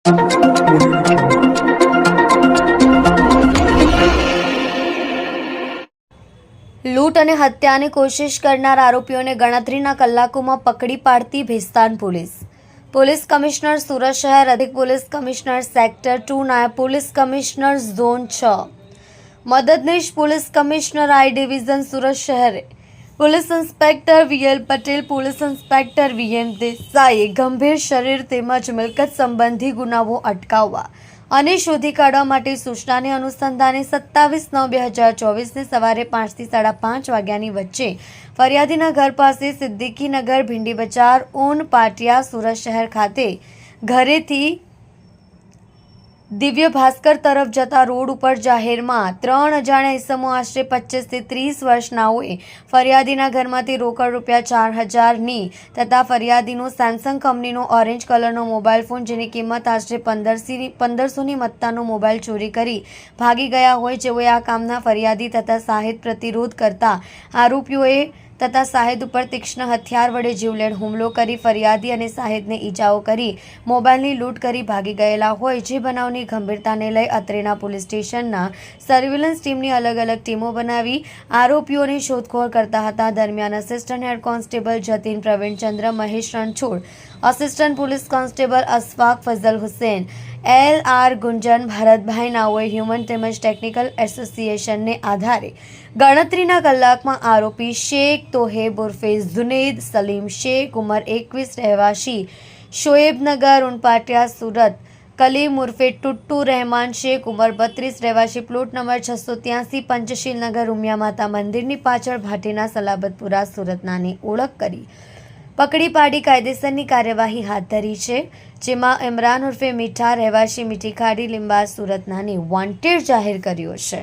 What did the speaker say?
લૂંટ અને હત્યાની કોશિશ કરનાર આરોપીઓને ગણતરીના કલાકોમાં પકડી પાડતી ભેસ્તાન પોલીસ કમિશનર સુરત શહેર, અધિક પોલીસ કમિશનર સેક્ટર 2, નાયબ પોલીસ કમિશનર ઝોન 6, મદદનીશ police commissioner I division Surat શહેરે, police inspector VL Patel, police inspector VM દેસાઈએ ગંભીર શરીર તેમજ મિલકત સંબંધી ગુનાઓ અટકાવવા અને શોધી કાઢવા માટે સૂચનાને અનુસંધાને 27/9/2024 સવારે 5 થી 5:30 વાગ્યાની વચ્ચે ફરિયાદીના ઘર પાસે સિદ્દીકીનગર, ભીંડી બજાર, ઊન પાટિયા, સુરત શહેર ખાતે ઘરેથી દિવ્ય ભાસ્કર તરફ જતા રોડ ઉપર જાહેરમાં 3 અજાણ્યા ઇસમો આશરે 25 થી 30 વર્ષનાઓએ ફરિયાદીના ઘરમાંથી રોકડ રૂપિયા 4,000ની તથા ફરિયાદીનો સેમસંગ કંપનીનો ઓરેન્જ કલરનો મોબાઈલ ફોન જેની કિંમત આશરે 1500ની મત્તાનો મોબાઈલ ચોરી કરી ભાગી ગયા હોય, જેઓએ આ કામના ફરિયાદી તથા સાહિદ પ્રતિરોધ કરતા આરોપીઓએ તથા સાહિદ ઉપર તીક્ષ્ણ હથિયાર વડે જીવલેણ હુમલો કરી ફરિયાદી અને સાહિદને ઈજાઓ કરી મોબાઈલની લૂંટ કરી ભાગી ગયેલા હોય, જે બનાવની ગંભીરતાને લઈ અત્રેના પોલીસ સ્ટેશનના સર્વેલન્સ ટીમની અલગ અલગ ટીમો બનાવી આરોપીઓની શોધખોળ કરતા હતા. દરમિયાન assistant head constable Jatin Pravinchandra Mahesh Ranchhod, assistant police constable Ashfaq Fazal Hussain, LR Gunjan Bharatbhai નાઓએ હ્યુમન તેમજ ટેકનિકલ એસોસિએશનને આધારે ગણતરીના કલાકમાં આરોપી શેખ તોહેબ ઉર્ફે ઝુનેદ સલીમ શેખ, ઉંમર 21, રહેવાસી શોએબનગર, ઉનપાટિયા, સુરત, કલીમ ઉર્ફે ટુટ્ટુ રહેમાન શેખ, ઉંમર 32, રહેવાસી પ્લોટ નંબર 683, પંચશીલનગર, ઉમિયા માતા મંદિરની પાછળ ભાટીના સલાબતપુરા, સુરતનાની ઓળખ કરી પકડી પાડી કાયદેસરની કાર્યવાહી હાથ ધરી છે, જેમાં ઇમરાન ઉર્ફે મીઠા, રહેવાસી મીઠી ખાડી, લીંબા, સુરતનાને વોન્ટેડ જાહેર કર્યો છે.